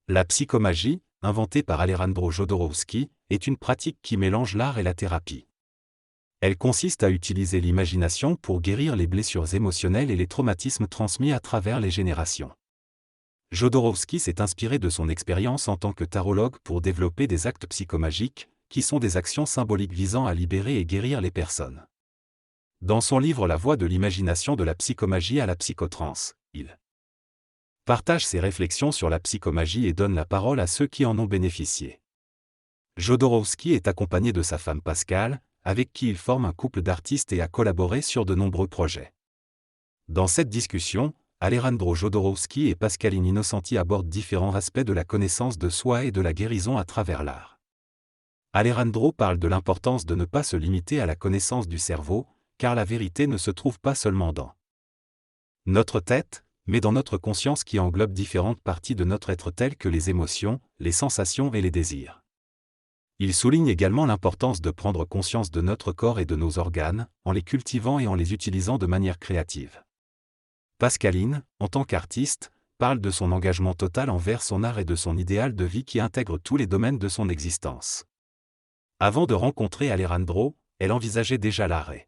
La psychomagie, inventée par Alejandro Jodorowsky, est une pratique qui mélange l'art et la thérapie. Elle consiste à utiliser l'imagination pour guérir les blessures émotionnelles et les traumatismes transmis à travers les générations. Jodorowsky s'est inspiré de son expérience en tant que tarologue pour développer des actes psychomagiques, qui sont des actions symboliques visant à libérer et guérir les personnes. Dans son livre La voie de l'imagination de la psychomagie à la psychotrance, il partage ses réflexions sur la psychomagie et donne la parole à ceux qui en ont bénéficié. Jodorowsky est accompagné de sa femme Pascale, avec qui il forme un couple d'artistes et a collaboré sur de nombreux projets. Dans cette discussion, Alejandro Jodorowsky et Pascaline Innocenti abordent différents aspects de la connaissance de soi et de la guérison à travers l'art. Alejandro parle de l'importance de ne pas se limiter à la connaissance du cerveau, car la vérité ne se trouve pas seulement dans notre tête, mais dans notre conscience qui englobe différentes parties de notre être telles que les émotions, les sensations et les désirs. Il souligne également l'importance de prendre conscience de notre corps et de nos organes, en les cultivant et en les utilisant de manière créative. Pascaline, en tant qu'artiste, parle de son engagement total envers son art et de son idéal de vie qui intègre tous les domaines de son existence. Avant de rencontrer Alejandro, elle envisageait déjà l'arrêt.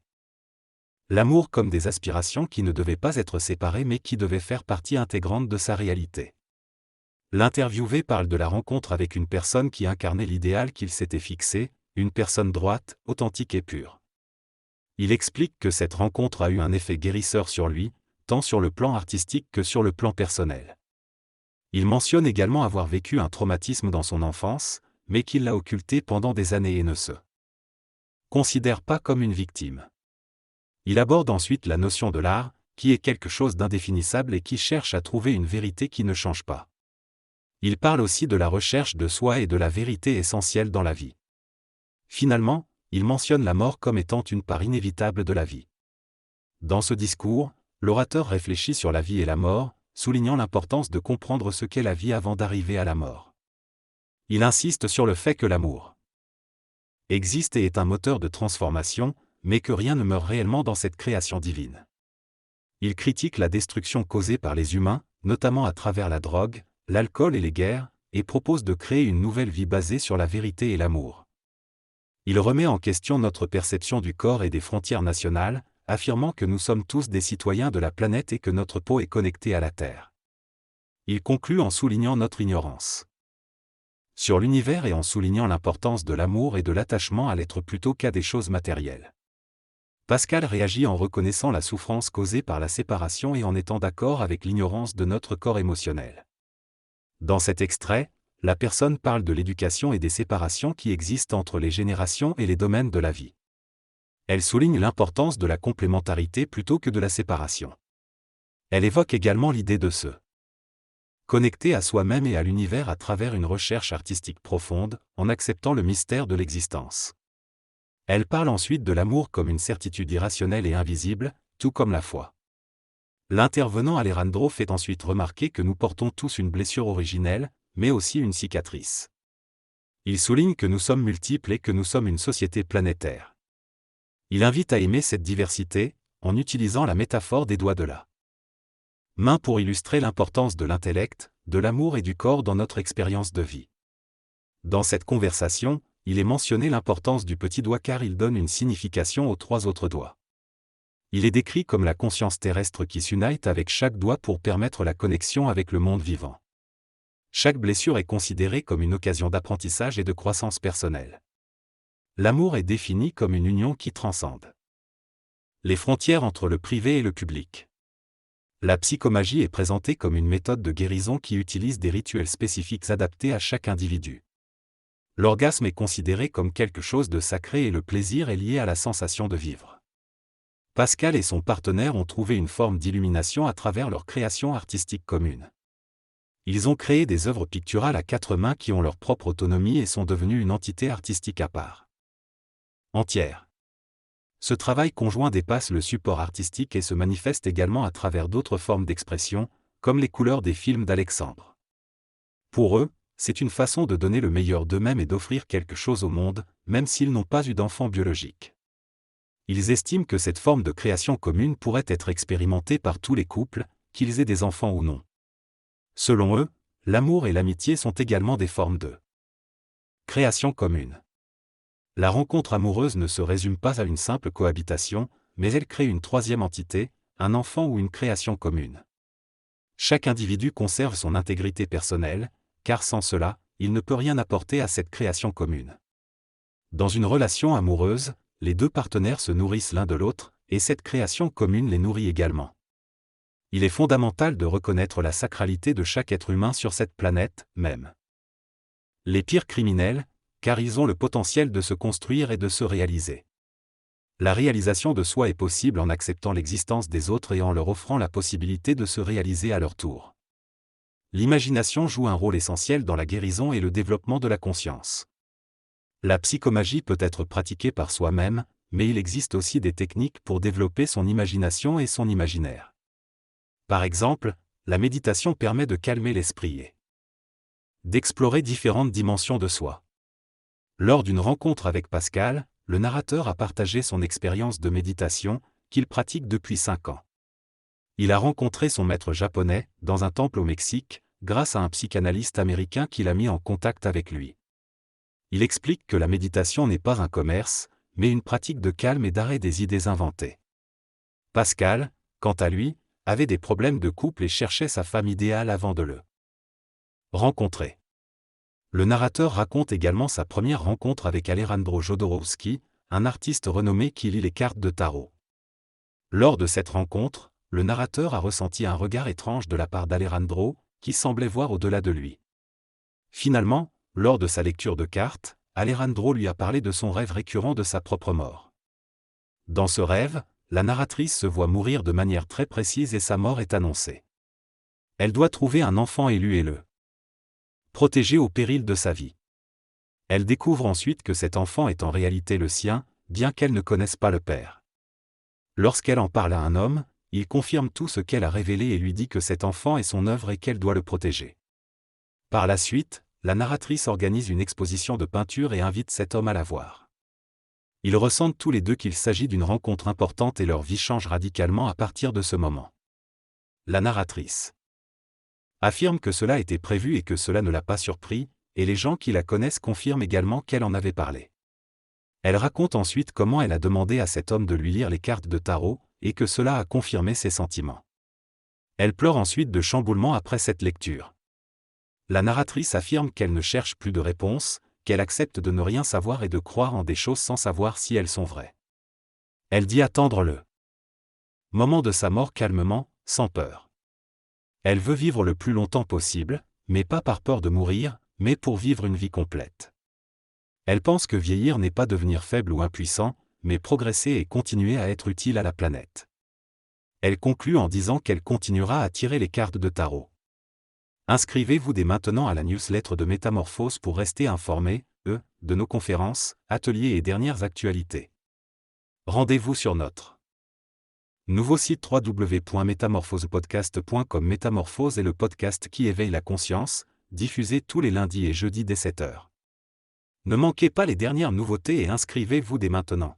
L'amour comme des aspirations qui ne devaient pas être séparées mais qui devaient faire partie intégrante de sa réalité. L'interviewé parle de la rencontre avec une personne qui incarnait l'idéal qu'il s'était fixé, une personne droite, authentique et pure. Il explique que cette rencontre a eu un effet guérisseur sur lui, tant sur le plan artistique que sur le plan personnel. Il mentionne également avoir vécu un traumatisme dans son enfance, mais qu'il l'a occulté pendant des années et ne se considère pas comme une victime. Il aborde ensuite la notion de l'art, qui est quelque chose d'indéfinissable et qui cherche à trouver une vérité qui ne change pas. Il parle aussi de la recherche de soi et de la vérité essentielle dans la vie. Finalement, il mentionne la mort comme étant une part inévitable de la vie. Dans ce discours, l'orateur réfléchit sur la vie et la mort, soulignant l'importance de comprendre ce qu'est la vie avant d'arriver à la mort. Il insiste sur le fait que l'amour existe et est un moteur de transformation, mais que rien ne meurt réellement dans cette création divine. Il critique la destruction causée par les humains, notamment à travers la drogue, l'alcool et les guerres, et propose de créer une nouvelle vie basée sur la vérité et l'amour. Il remet en question notre perception du corps et des frontières nationales, affirmant que nous sommes tous des citoyens de la planète et que notre peau est connectée à la Terre. Il conclut en soulignant notre ignorance sur l'univers et en soulignant l'importance de l'amour et de l'attachement à l'être plutôt qu'à des choses matérielles. Pascal réagit en reconnaissant la souffrance causée par la séparation et en étant d'accord avec l'ignorance de notre corps émotionnel. Dans cet extrait, la personne parle de l'éducation et des séparations qui existent entre les générations et les domaines de la vie. Elle souligne l'importance de la complémentarité plutôt que de la séparation. Elle évoque également l'idée de se connecter à soi-même et à l'univers à travers une recherche artistique profonde, en acceptant le mystère de l'existence. Elle parle ensuite de l'amour comme une certitude irrationnelle et invisible, tout comme la foi. L'intervenant Alejandro fait ensuite remarquer que nous portons tous une blessure originelle, mais aussi une cicatrice. Il souligne que nous sommes multiples et que nous sommes une société planétaire. Il invite à aimer cette diversité, en utilisant la métaphore des doigts de la main pour illustrer l'importance de l'intellect, de l'amour et du corps dans notre expérience de vie. Dans cette conversation, il est mentionné l'importance du petit doigt car il donne une signification aux 3 autres doigts. Il est décrit comme la conscience terrestre qui s'unite avec chaque doigt pour permettre la connexion avec le monde vivant. Chaque blessure est considérée comme une occasion d'apprentissage et de croissance personnelle. L'amour est défini comme une union qui transcende les frontières entre le privé et le public. La psychomagie est présentée comme une méthode de guérison qui utilise des rituels spécifiques adaptés à chaque individu. L'orgasme est considéré comme quelque chose de sacré et le plaisir est lié à la sensation de vivre. Pascal et son partenaire ont trouvé une forme d'illumination à travers leur création artistique commune. Ils ont créé des œuvres picturales à 4 mains qui ont leur propre autonomie et sont devenues une entité artistique à part entière. Ce travail conjoint dépasse le support artistique et se manifeste également à travers d'autres formes d'expression, comme les couleurs des films d'Alexandre. Pour eux, c'est une façon de donner le meilleur d'eux-mêmes et d'offrir quelque chose au monde, même s'ils n'ont pas eu d'enfant biologique. Ils estiment que cette forme de création commune pourrait être expérimentée par tous les couples, qu'ils aient des enfants ou non. Selon eux, l'amour et l'amitié sont également des formes de création commune. La rencontre amoureuse ne se résume pas à une simple cohabitation, mais elle crée une troisième entité, un enfant ou une création commune. Chaque individu conserve son intégrité personnelle, car sans cela, il ne peut rien apporter à cette création commune. Dans une relation amoureuse, les deux partenaires se nourrissent l'un de l'autre, et cette création commune les nourrit également. Il est fondamental de reconnaître la sacralité de chaque être humain sur cette planète, même les pires criminels, car ils ont le potentiel de se construire et de se réaliser. La réalisation de soi est possible en acceptant l'existence des autres et en leur offrant la possibilité de se réaliser à leur tour. L'imagination joue un rôle essentiel dans la guérison et le développement de la conscience. La psychomagie peut être pratiquée par soi-même, mais il existe aussi des techniques pour développer son imagination et son imaginaire. Par exemple, la méditation permet de calmer l'esprit et d'explorer différentes dimensions de soi. Lors d'une rencontre avec Pascal, le narrateur a partagé son expérience de méditation, qu'il pratique depuis 5 ans. Il a rencontré son maître japonais, dans un temple au Mexique, grâce à un psychanalyste américain qui l'a mis en contact avec lui. Il explique que la méditation n'est pas un commerce, mais une pratique de calme et d'arrêt des idées inventées. Pascal, quant à lui, avait des problèmes de couple et cherchait sa femme idéale avant de le rencontrer. Le narrateur raconte également sa première rencontre avec Alejandro Jodorowsky, un artiste renommé qui lit les cartes de tarot. Lors de cette rencontre, le narrateur a ressenti un regard étrange de la part d'Alejandro, qui semblait voir au-delà de lui. Finalement, lors de sa lecture de cartes, Alejandro lui a parlé de son rêve récurrent de sa propre mort. Dans ce rêve, la narratrice se voit mourir de manière très précise et sa mort est annoncée. Elle doit trouver un enfant élu et le protéger au péril de sa vie. Elle découvre ensuite que cet enfant est en réalité le sien, bien qu'elle ne connaisse pas le père. Lorsqu'elle en parle à un homme, il confirme tout ce qu'elle a révélé et lui dit que cet enfant est son œuvre et qu'elle doit le protéger. Par la suite, la narratrice organise une exposition de peinture et invite cet homme à la voir. Ils ressentent tous les deux qu'il s'agit d'une rencontre importante et leur vie change radicalement à partir de ce moment. La narratrice affirme que cela était prévu et que cela ne l'a pas surpris, et les gens qui la connaissent confirment également qu'elle en avait parlé. Elle raconte ensuite comment elle a demandé à cet homme de lui lire les cartes de tarot, et que cela a confirmé ses sentiments. Elle pleure ensuite de chamboulement après cette lecture. La narratrice affirme qu'elle ne cherche plus de réponse, qu'elle accepte de ne rien savoir et de croire en des choses sans savoir si elles sont vraies. Elle dit attendre le moment de sa mort calmement, sans peur. Elle veut vivre le plus longtemps possible, mais pas par peur de mourir, mais pour vivre une vie complète. Elle pense que vieillir n'est pas devenir faible ou impuissant, mais progresser et continuer à être utile à la planète. Elle conclut en disant qu'elle continuera à tirer les cartes de tarot. Inscrivez-vous dès maintenant à la newsletter de Métamorphose pour rester informé, de nos conférences, ateliers et dernières actualités. Rendez-vous sur notre nouveau site www.metamorphosepodcast.com. Métamorphose est le podcast qui éveille la conscience, diffusé tous les lundis et jeudis dès 7h. Ne manquez pas les dernières nouveautés et inscrivez-vous dès maintenant.